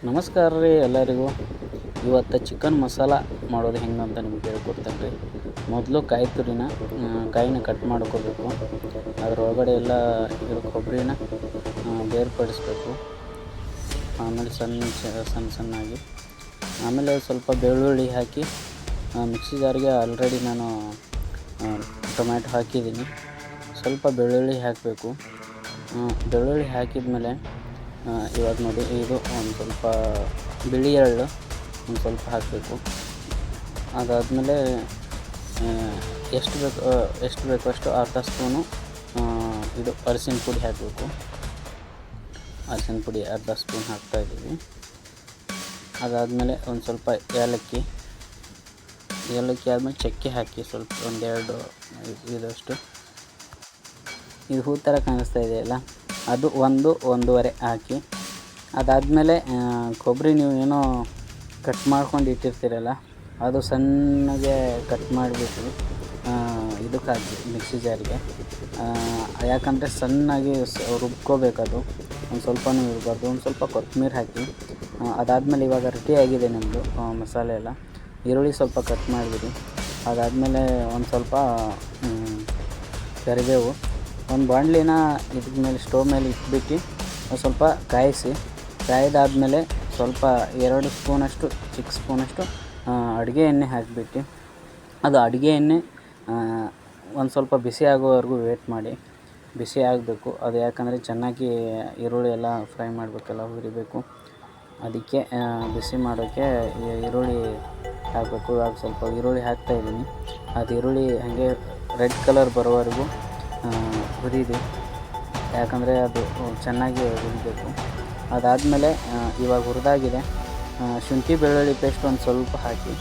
ನಮಸ್ಕಾರ ರೀ ಎಲ್ಲರಿಗೂ. ಇವತ್ತು ಚಿಕನ್ ಮಸಾಲ ಮಾಡೋದು ಹೆಂಗೆ ಅಂತ ನಿಮ್ಗೆ ಹೇಳ್ಕೊಡ್ತೇನೆ ರೀ. ಮೊದಲು ಕಾಯಿನ ಕಟ್ ಮಾಡ್ಕೋಬೇಕು. ಅದರೊಳಗಡೆ ಎಲ್ಲ ಕೊಬ್ಬರಿನ ಬೇರ್ಪಡಿಸ್ಬೇಕು. ಆಮೇಲೆ ಸಣ್ಣಾಗಿ ಆಮೇಲೆ ಸ್ವಲ್ಪ ಬೆಳ್ಳುಳ್ಳಿ ಹಾಕಿ ಮಿಕ್ಸಿ ಜಾರಿಗೆ ಆಲ್ರೆಡಿ ನಾನು ಟೊಮ್ಯಾಟೊ ಹಾಕಿದ್ದೀನಿ. ಸ್ವಲ್ಪ ಬೆಳ್ಳುಳ್ಳಿ ಹಾಕಬೇಕು. ಬೆಳ್ಳುಳ್ಳಿ ಹಾಕಿದ್ಮೇಲೆ ಇವಾಗ ನೋಡಿ, ಇದು ಒಂದು ಸ್ವಲ್ಪ ಬಿಳಿ ಎಳ್ಳು ಒಂದು ಸ್ವಲ್ಪ ಹಾಕಬೇಕು. ಅದಾದಮೇಲೆ ಎಷ್ಟು ಬೇಕೋ ಅಷ್ಟು ಅರ್ಧ ಸ್ಪೂನು ಇದು ಅರಿಶಿನ ಪುಡಿ ಹಾಕಬೇಕು. ಅರಿಶಿನ ಪುಡಿ ಅರ್ಧ ಸ್ಪೂನ್ ಹಾಕ್ತಾಯಿದ್ದೀವಿ. ಅದಾದಮೇಲೆ ಒಂದು ಸ್ವಲ್ಪ ಏಲಕ್ಕಿ ಆದಮೇಲೆ ಚಕ್ಕೆ ಹಾಕಿ ಸ್ವಲ್ಪ ಒಂದೆರಡು ಇದಷ್ಟು. ಇದು ಹೂ ಥರ ಕಾಣಿಸ್ತಾ ಇದೆಯಲ್ಲ, ಅದು ಒಂದೂವರೆ ಹಾಕಿ. ಅದಾದಮೇಲೆ ಕೊಬ್ಬರಿ ನೀವು ಏನೋ ಕಟ್ ಮಾಡ್ಕೊಂಡು ಇಟ್ಟಿರ್ತೀರಲ್ಲ, ಅದು ಸಣ್ಣಗೆ ಕಟ್ ಮಾಡಿಬಿಟ್ಟು ಇದಕ್ಕೆ ಹಾಕಿ ಮಿಕ್ಸಿ ಜಾರಿಗೆ. ಯಾಕಂದರೆ ಸಣ್ಣಾಗಿ ರುಬ್ಕೋಬೇಕದು, ಒಂದು ಸ್ವಲ್ಪನೂ ಇರಬಾರ್ದು. ಒಂದು ಸ್ವಲ್ಪ ಕೊತ್ತಂಬರಿ ಹಾಕಿ. ಅದಾದಮೇಲೆ ಇವಾಗ ರೆಡಿಯಾಗಿದೆ ನಮ್ಮದು ಮಸಾಲೆ ಎಲ್ಲ. ಈರುಳ್ಳಿ ಸ್ವಲ್ಪ ಕಟ್ ಮಾಡಿಬಿಡಿ. ಅದಾದಮೇಲೆ ಒಂದು ಸ್ವಲ್ಪ ಕರಿಬೇವು. ಒಂದು ಬಾಣಲಿನ ಇದ್ರ ಮೇಲೆ ಸ್ಟೋವ್ ಮೇಲೆ ಇಟ್ಬಿಟ್ಟು ಸ್ವಲ್ಪ ಕಾಯ್ದಾದ್ಮೇಲೆ ಸ್ವಲ್ಪ 2 ಸ್ಪೂನಷ್ಟು ಚಿಕ್ಕ ಸ್ಪೂನಷ್ಟು ಅಡುಗೆ ಎಣ್ಣೆ ಹಾಕಿಬಿಟ್ಟು, ಅದು ಅಡುಗೆ ಎಣ್ಣೆ ಒಂದು ಸ್ವಲ್ಪ ಬಿಸಿ ಆಗೋವರೆಗೂ ವೇಟ್ ಮಾಡಿ. ಬಿಸಿ ಆಗಬೇಕು ಅದು, ಯಾಕಂದರೆ ಚೆನ್ನಾಗಿ ಈರುಳ್ಳಿ ಎಲ್ಲ ಫ್ರೈ ಮಾಡಬೇಕಲ್ಲ, ಹುರಿಬೇಕು. ಅದಕ್ಕೆ ಬಿಸಿ ಮಾಡೋಕ್ಕೆ ಈರುಳ್ಳಿ ಹಾಕಬೇಕು. ಇವಾಗ ಸ್ವಲ್ಪ ಈರುಳ್ಳಿ ಹಾಕ್ತಾಯಿದ್ದೀನಿ. ಅದು ಈರುಳ್ಳಿ ಹಾಗೆ ರೆಡ್ ಕಲರ್ ಬರೋವರೆಗೂ ಹುರಿದು, ಯಾಕಂದರೆ ಅದು ಚೆನ್ನಾಗಿ ಹುರಿಬೇಕು. ಅದಾದಮೇಲೆ ಇವಾಗ ಹುರಿದಾಗಿದೆ. ಶುಂಠಿ ಬೆಳ್ಳುಳ್ಳಿ ಪೇಸ್ಟ್ ಒಂದು ಸ್ವಲ್ಪ ಹಾಕಿ.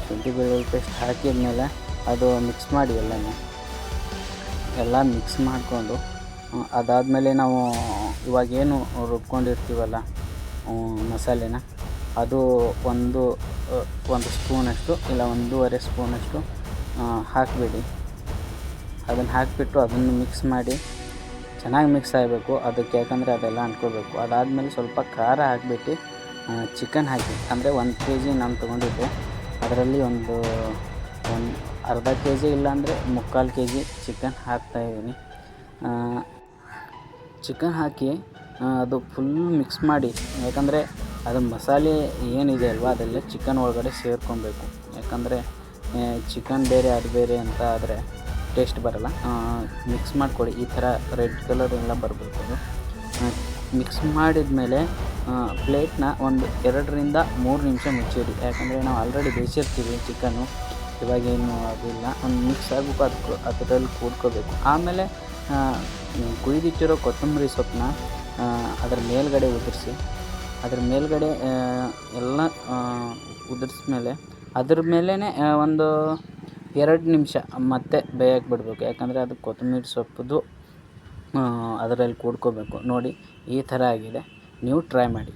ಶುಂಠಿ ಬೆಳ್ಳುಳ್ಳಿ ಪೇಸ್ಟ್ ಹಾಕಿದ್ಮೇಲೆ ಅದು ಮಿಕ್ಸ್ ಮಾಡಿ ಎಲ್ಲ ಮಿಕ್ಸ್ ಮಾಡಿಕೊಂಡು, ಅದಾದಮೇಲೆ ನಾವು ಇವಾಗೇನು ರುಬ್ಕೊಂಡಿರ್ತೀವಲ್ಲ ಮಸಾಲೆನ, ಅದು ಒಂದು ಸ್ಪೂನಷ್ಟು ಇಲ್ಲ 1.5 ಸ್ಪೂನಷ್ಟು ಹಾಕಿಬಿಡಿ. ಅದನ್ನು ಹಾಕಿಬಿಟ್ಟು ಅದನ್ನು ಮಿಕ್ಸ್ ಮಾಡಿ ಚೆನ್ನಾಗಿ ಮಿಕ್ಸ್ ಆಗಬೇಕು ಅದಕ್ಕೆ, ಯಾಕಂದರೆ ಅದೆಲ್ಲ ಅಂಟ್ಕೋಬೇಕು. ಅದಾದಮೇಲೆ ಸ್ವಲ್ಪ ಖಾರ ಹಾಕಿಬಿಟ್ಟು ಚಿಕನ್ ಹಾಕಿ. ಅಂದರೆ 1 kg ನಾನು ತೊಗೊಂಡಿದ್ದೆ, ಅದರಲ್ಲಿ ಒಂದು ಅರ್ಧ kg ಇಲ್ಲಾಂದರೆ 3/4 kg ಚಿಕನ್ ಹಾಕ್ತಾಯಿದ್ದೀನಿ. ಚಿಕನ್ ಹಾಕಿ ಅದು ಫುಲ್ ಮಿಕ್ಸ್ ಮಾಡಿ, ಯಾಕಂದರೆ ಅದು ಮಸಾಲೆ ಏನಿದೆ ಅಲ್ವಾ ಅದೆಲ್ಲ ಚಿಕನ್ ಒಳಗಡೆ ಸೇರ್ಕೊಬೇಕು. ಯಾಕಂದರೆ ಚಿಕನ್ ಬೇರೆ ಅದು ಬೇರೆ ಅಂತ ಆದರೆ ಟೇಸ್ಟ್ ಬರೋಲ್ಲ. ಮಿಕ್ಸ್ ಮಾಡ್ಕೊಳ್ಳಿ, ಈ ಥರ ರೆಡ್ ಕಲರ್ ಎಲ್ಲ ಬರಬೇಕು. ಅದು ಮಿಕ್ಸ್ ಮಾಡಿದ ಮೇಲೆ ಪ್ಲೇಟ್ನ ಒಂದು 2ರಿಂದ 3 ನಿಮಿಷ ಮುಚ್ಚಿಡಿ. ಯಾಕಂದರೆ ನಾವು ಆಲ್ರೆಡಿ ಬೇಯಿಸಿರ್ತೀವಿ ಚಿಕನ್ನು, ಇವಾಗೇನು ಅದಿಲ್ಲ. ಒಂದು ಮಿಕ್ಸ್ ಆಗಬೇಕು, ಅದರಲ್ಲಿ ಕೂಡ್ಕೋಬೇಕು. ಆಮೇಲೆ ಕುಯ್ದಿಟ್ಟಿರೋ ಕೊತ್ತಂಬರಿ ಸೊಪ್ಪನ್ನ ಅದರ ಮೇಲ್ಗಡೆ ಉದುರಿಸಿ. ಅದ್ರ ಮೇಲ್ಗಡೆ ಎಲ್ಲ ಉದುರಿಸ್ಮೇಲೆ ಅದ್ರ ಮೇಲೇ ಒಂದು 2 ನಿಮಿಷ ಮತ್ತೆ ಬೇಯಕ್ಕೆ ಬಿಡಬೇಕು. ಯಾಕಂದರೆ ಅದು ಕೊತ್ತಂಬರಿ ಸೊಪ್ಪುದು ಅದರಲ್ಲಿ ಕೂಡ್ಕೋಬೇಕು. ನೋಡಿ ಈ ಥರ ಆಗಿದೆ, ನೀವು ಟ್ರೈ ಮಾಡಿ.